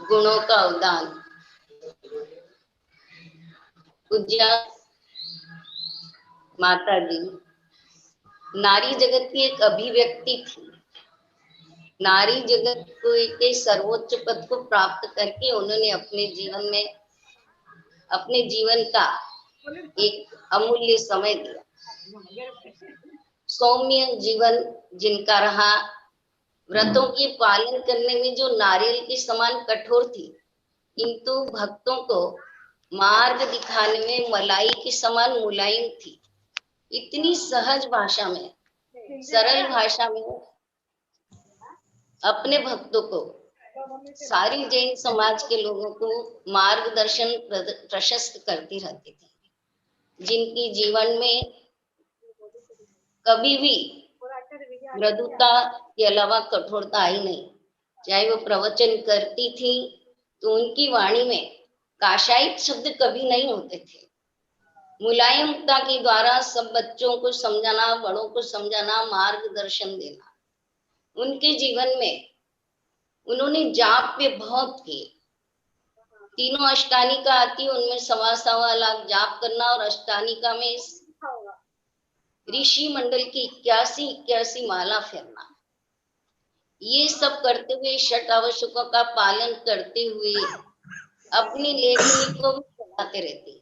गुणों का उदान। पूज्य माता जी नारी जगत की एक अभिव्यक्ति थी। नारी जगत को के सर्वोच्च पद को प्राप्त करके उन्होंने अपने जीवन का एक अमूल्य समय दिया। सौम्य जीवन जिनका रहा, व्रतों के पालन करने में जो नारियल के समान कठोर थी, किंतु भक्तों को मार्ग दिखाने में मलाई के समान मुलायम थी। इतनी सहज भाषा में, सरल भाषा में अपने भक्तों को, सारी जैन समाज के लोगों को मार्गदर्शन प्रशस्त करती रहती थी, जिनकी जीवन में कभी भी मृदुता के अलावा कठोरता आई नहीं। चाहे वो प्रवचन करती थी तो उनकी वाणी में काशायित शब्द कभी नहीं होते थे। मुलायमता के द्वारा सब बच्चों को समझाना, बड़ों को समझाना, मार्गदर्शन देना। उनके जीवन में उन्होंने जाप पे बहुत किए। तीनों अष्टानिका आती, उनमें 1.25 लाख जाप करना, और अष्टानिका में ऋषि मंडल की 81 माला फेरना। ये सब करते हुए, षट आवश्यकों का पालन करते हुए अपनी लेखनी को भी चलाते रहती।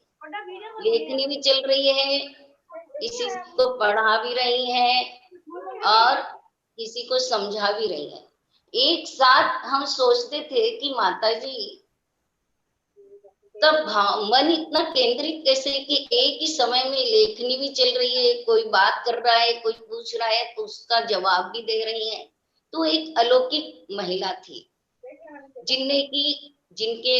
लेखनी भी चल रही है, किसी को पढ़ा भी रही है और किसी को समझा भी रही है। एक साथ हम सोचते थे कि माता जी तब मन इतना केंद्रित कैसे कि एक ही समय में लेखनी भी चल रही है, कोई बात कर रहा है, कोई पूछ रहा है तो उसका जवाब भी दे रही है। तो एक अलौकिक महिला थी जिनके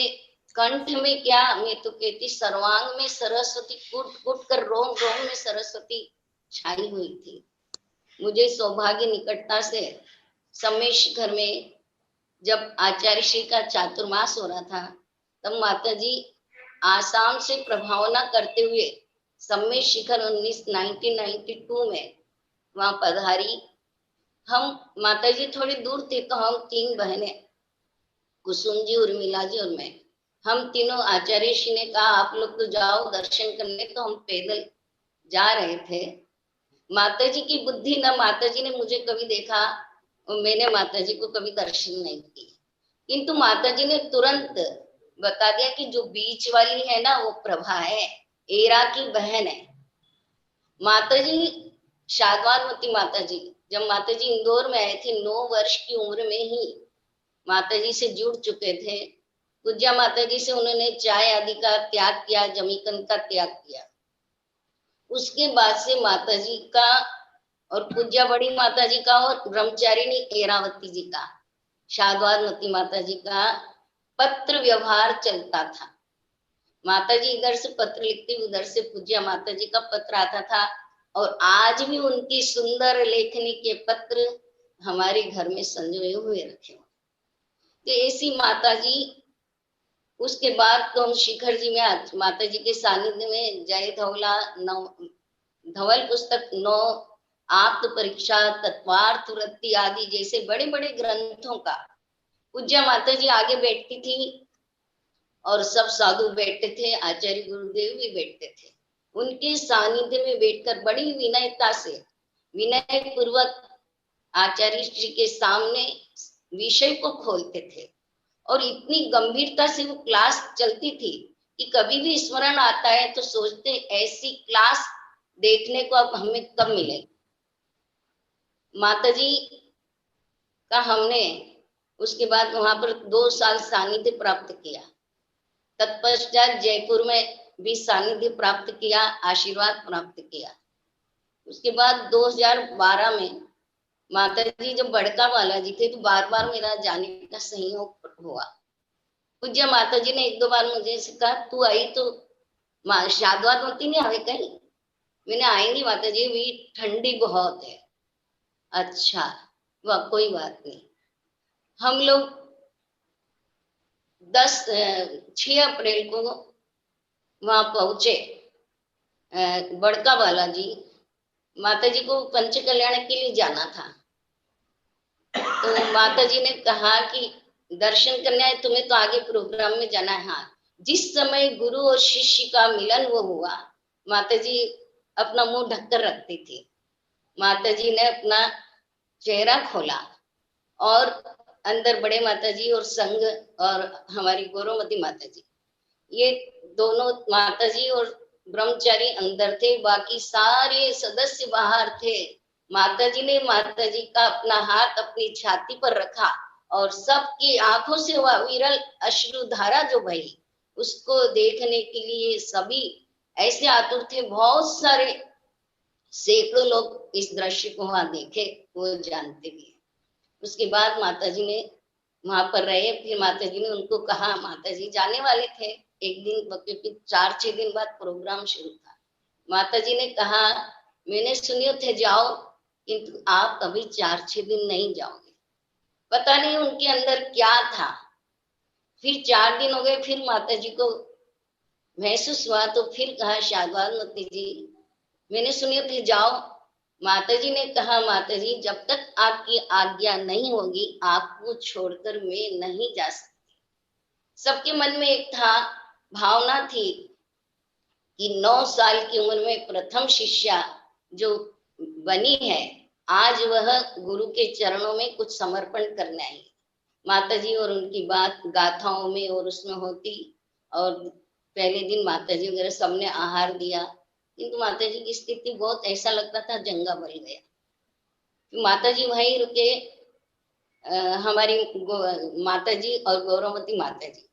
कंठ में क्या, मैं तो कहती सर्वांग में सरस्वती, कूट कूट कर रोम रोम में सरस्वती छाई हुई थी। मुझे सौभाग्य निकटता से समय शिखर में जब आचार्य श्री का चातुर्मास हो रहा था, तब माता जी आसाम से प्रभावना करते हुए समय शिखर 1992 में वहां पधारी। हम माता जी थोड़ी दूर थे, तो हम 3 बहनें, कुसुम जी, उर्मिला जी और मैं, हम तीनों, आचार्य श्री ने कहा आप लोग तो जाओ दर्शन करने, तो हम पैदल जा रहे थे। माता जी की बुद्धि न, माता जी ने मुझे कभी देखा और मैंने माता जी को कभी दर्शन नहीं किए, किंतु माता जी ने तुरंत बता दिया कि जो बीच वाली है ना वो प्रभा है, एरा की बहन है। माता जी शाद्वादमती माता जी, जब माता जी इंदौर में आए थे 9 वर्ष की उम्र में ही माता जी से जुड़ चुके थे। पूज्या माता जी से उन्होंने चाय आदि का त्याग किया, जमीकन का त्याग किया। उसके बाद से माता जी का और पूज्या बड़ी माता जी का और ब्रह्मचारिणी एरावती जी का, शाद्वादमती माता जी का पत्र व्यवहार चलता था। माता जी इधर से पत्र लिखती, उधर से पूज्या माता जी का पत्र आता था, और आज भी उनकी सुंदर लेखनी के पत्र हमारे घर में संजोए हुए रखे। तो ऐसी माता जी, उसके बाद तो हम शिखर जी में माता जी के सानिध्य में जय धवला, धवल पुस्तक 9, आप्त परीक्षा, तत्वार्थ वृत्ति आदि जैसे बड़े बड़े ग्रंथों का पूज्या माता जी आगे बैठती थी और सब साधु बैठते थे, आचार्य गुरुदेव भी बैठते थे। उनके सानिध्य में बैठकर बड़ी विनयता से, विनय पूर्वक आचार्य श्री के सामने विषय को खोलते थे, और इतनी गंभीरता से वो क्लास चलती थी कि कभी भी स्मरण आता है तो सोचते ऐसी क्लास देखने को अब हमें कब मिलेगी। माता जी का हमने उसके बाद वहां पर 2 साल सानिध्य प्राप्त किया। तत्पश्चात जयपुर में भी सानिध्य प्राप्त किया, आशीर्वाद प्राप्त किया। उसके बाद 2012 में माता जी जब बड़का बालाजी थे, तो बार बार मेरा जाने का संयोग हुआ। पूज्य माता जी ने 1-2 बार मुझे कहा तू आई तो शाद्वादमती नहीं आवे कहीं। मैंने आएंगी माता जी, भी ठंडी बहुत है। अच्छा, वह कोई बात नहीं। हम लोग 6 अप्रैल को वहां पहुंचे बड़का बालाजी। माता जी को पंच कल्याण के लिए जाना था, तो माता जी ने कहा कि दर्शन करने आए, तुम्हें तो आगे प्रोग्राम में जाना है। हाँ, जिस समय गुरु और शिष्य का मिलन वो हुआ, माता जी अपना मुंह ढककर रखती थी। माता जी ने अपना चेहरा खोला और अंदर बड़े माता जी और संघ और हमारी गौरवमती माता जी, ये दोनों माता जी और ब्रह्मचारी अंदर थे, बाकी सारे सदस्य बाहर थे। माता जी ने माता जी का अपना हाथ अपनी छाती पर रखा और सबकी आंखों से वह विरल अश्रुधारा जो बही, उसको देखने के लिए सभी ऐसे आतुर थे। बहुत सारे सैकड़ों लोग इस दृश्य को वहां देखे, वो जानते भी। उसके बाद माता जी ने वहां पर रहे। फिर माता जी ने उनको कहा, माता जी जाने वाले थे एक दिन, क्योंकि 4-6 दिन बाद प्रोग्राम शुरू था। माता जी ने कहा, मैंने सुनियो थे जाओ, किंतु आप अभी 4-6 दिन नहीं जाओगे। पता नहीं उनके अंदर क्या था। फिर 4 दिन हो गए, फिर माता जी को महसूस हुआ, तो फिर कहा, शाबाश जी, मैंने सुनियो थे जाओ। माता जी ने कहा, माता जी जब तक आपकी आज्ञा नहीं होगी, आपको छोड़कर मैं नहीं जा सकती। सबके मन में एक था, भावना थी कि 9 साल की उम्र में प्रथम शिष्या जो बनी है, आज वह गुरु के चरणों में कुछ समर्पण करने आई। माता जी और उनकी बात गाथाओं में और उसमें होती। और पहले दिन माता जी वगैरह सबने आहार दिया, किंतु माता जी की स्थिति बहुत ऐसा लगता था जंगा बल गया। माता जी वहीं रुके। हमारी माता जी और गौरवमती माता जी,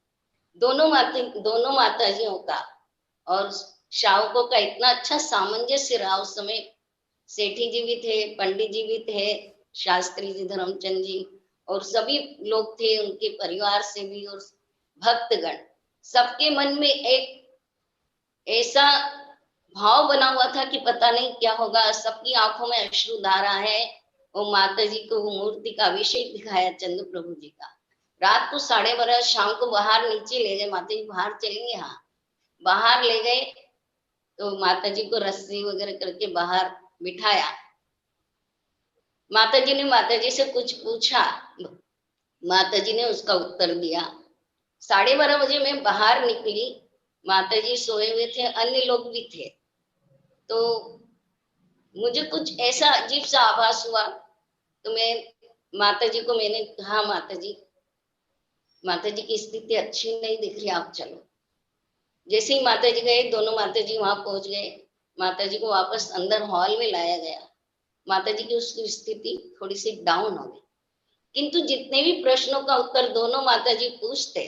दोनों माताजियों का और शावकों का इतना अच्छा सामंजस्य रहा उस समय। सेठी जी भी थे, पंडित जी भी थे, शास्त्री जी, धर्मचंद जी और सभी लोग थे उनके परिवार से भी, और भक्तगण। सबके मन में एक ऐसा भाव बना हुआ था कि पता नहीं क्या होगा। सबकी आंखों में अश्रुधारा है। वो माता जी को वो मूर्ति का अभिषेक दिखाया चंद्र प्रभु जी का। रात को 12:30 शाम को बाहर नीचे ले गए, माता जी बाहर चलेंगे, हाँ बाहर ले गए। तो माता जी को रस्सी वगैरह करके बाहर बिठाया। माता जी ने माता जी से कुछ पूछा, माता जी ने उसका उत्तर दिया। 12:30 मैं बाहर निकली, माता जी सोए हुए थे, अन्य लोग भी थे। तो मुझे कुछ ऐसा अजीब सा आभास हुआ। तो मैं माता जी को मैंने कहा, माता जी की स्थिति अच्छी नहीं दिख रही, आप चलो। जैसे ही माता जी गए, दोनों माता जी वहां पहुंच गए। माता जी को वापस अंदर हॉल में लाया गया। माता जी की उसकी स्थिति थोड़ी सी डाउन हो गई, किंतु जितने भी प्रश्नों का उत्तर दोनों माता जी पूछते,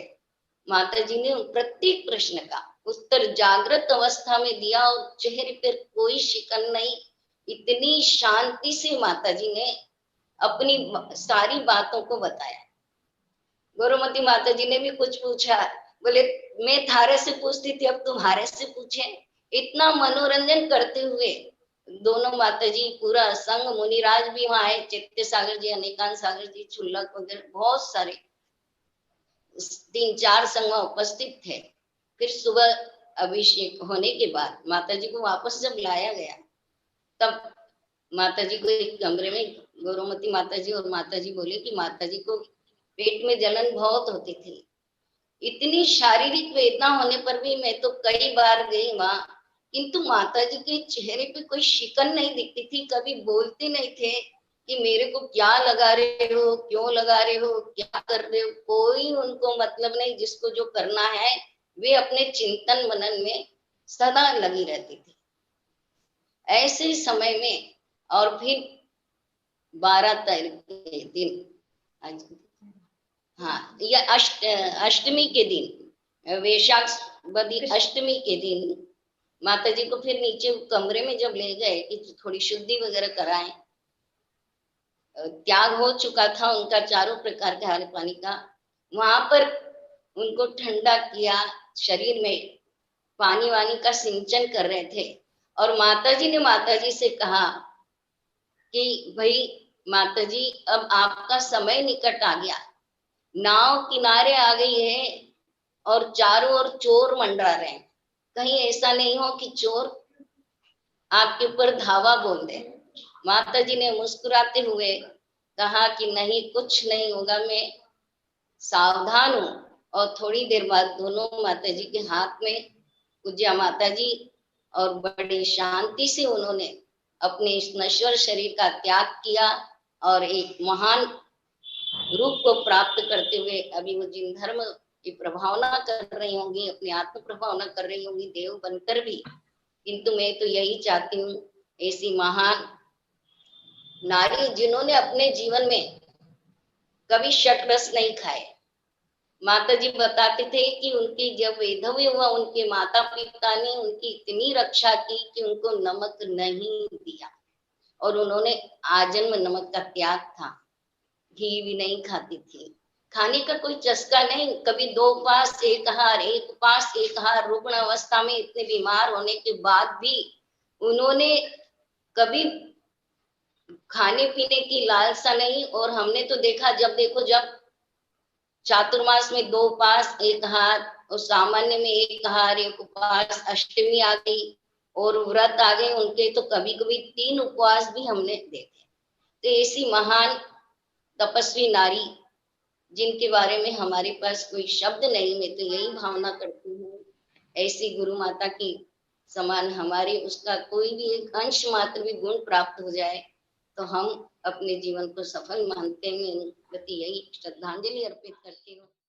माता जी ने प्रत्येक प्रश्न का उत्तर जागृत अवस्था में दिया और चेहरे पर कोई शिकन नहीं। इतनी शांति से माता जी ने अपनी सारी बातों को बताया। गौरवमती माता जी ने भी कुछ पूछा, बोले मैं थारे से पूछती थी, अब तुम्हारे से पूछे। इतना मनोरंजन करते हुए दोनों माता जी, पूरा संघ, मुनिराज भी वहां आए, चैत्य सागर जी, अनेकांत सागर जी, छुल्लक वगैरह बहुत सारे 3-4 संघ उपस्थित थे। फिर सुबह अभिषेक होने के बाद माता जी को वापस जब लाया गया, तब माता जी को एक कमरे में गौरवमती माता जी और माता जी बोले कि माता जी को पेट में जलन बहुत होती थी। इतनी शारीरिक वेदना होने पर भी मैं तो कई बार गई वहां, किंतु माता जी के चेहरे पे कोई शिकन नहीं दिखती थी। कभी बोलते नहीं थे कि मेरे को क्या लगा रहे हो, क्यों लगा रहे हो, क्या कर रहे हो, कोई उनको मतलब नहीं। जिसको जो करना है वे अपने चिंतन मनन में सदा लगी रहती थी। ऐसे समय में और फिर 12 तारीख के दिन, हाँ या अष्टमी के दिन, वैशाख बदी अष्टमी के दिन माता जी को फिर नीचे कमरे में जब ले गए कि थोड़ी शुद्धि वगैरह कराएं, त्याग हो चुका था उनका चारों प्रकार के हरे पानी का। वहां पर उनको ठंडा किया, शरीर में पानी वानी का सिंचन कर रहे थे। और माता जी ने माता जी से कहा कि भाई माता जी, अब आपका समय निकट आ गया, नाव किनारे आ गई है और चारों ओर चोर मंडरा रहे हैं। कहीं ऐसा नहीं हो कि चोर आपके ऊपर धावा बोल दे। माता जी ने मुस्कुराते हुए कहा कि नहीं, कुछ नहीं होगा, मैं सावधान हूँ। और थोड़ी देर बाद दोनों माता जी के हाथ में पूज्य माता जी, और बड़ी शांति से उन्होंने अपने इस नश्वर शरीर का त्याग किया और एक महान रूप को प्राप्त करते हुए अभी वो जिन धर्म की प्रभावना कर रही होंगी, अपनी आत्म प्रभावना कर रही होंगी देव बनकर भी, किंतु मैं तो यही चाहती हूँ ऐसी महान नारी जिन्होंने अपने जीवन में कभी शटरस नहीं खाए। माता जी बताते थे कि उनकी जब वैधव्य हुआ, उनके माता पिता ने उनकी इतनी रक्षा की कि उनको नमक नहीं दिया, और उन्होंने आजन्म नमक का त्याग था। घी भी नहीं खाती थी, खाने का कोई चस्का नहीं। कभी 2 उपवास एक आहार, 1 उपवास 1 आहार, रुग्ण अवस्था में इतने बीमार होने के बाद भी उन्होंने कभी खाने पीने की लालसा नहीं। और हमने तो देखा, जब देखो जब चातुर्मास में 2 उपवास 1 आहार, और सामान्य में 1 आहार 1 उपवास, अष्टमी आ गई और व्रत आ गए उनके, तो कभी कभी 3 उपवास भी हमने देखे। तो ऐसी महान तपस्वी नारी जिनके बारे में हमारे पास कोई शब्द नहीं, मैं तो यही भावना करती हूँ ऐसी गुरु माता की समान हमारे उसका कोई भी एक अंश मात्र भी गुण प्राप्त हो जाए तो हम अपने जीवन को सफल मानते हैं। मैं उनके प्रति यही श्रद्धांजलि अर्पित करती हूँ।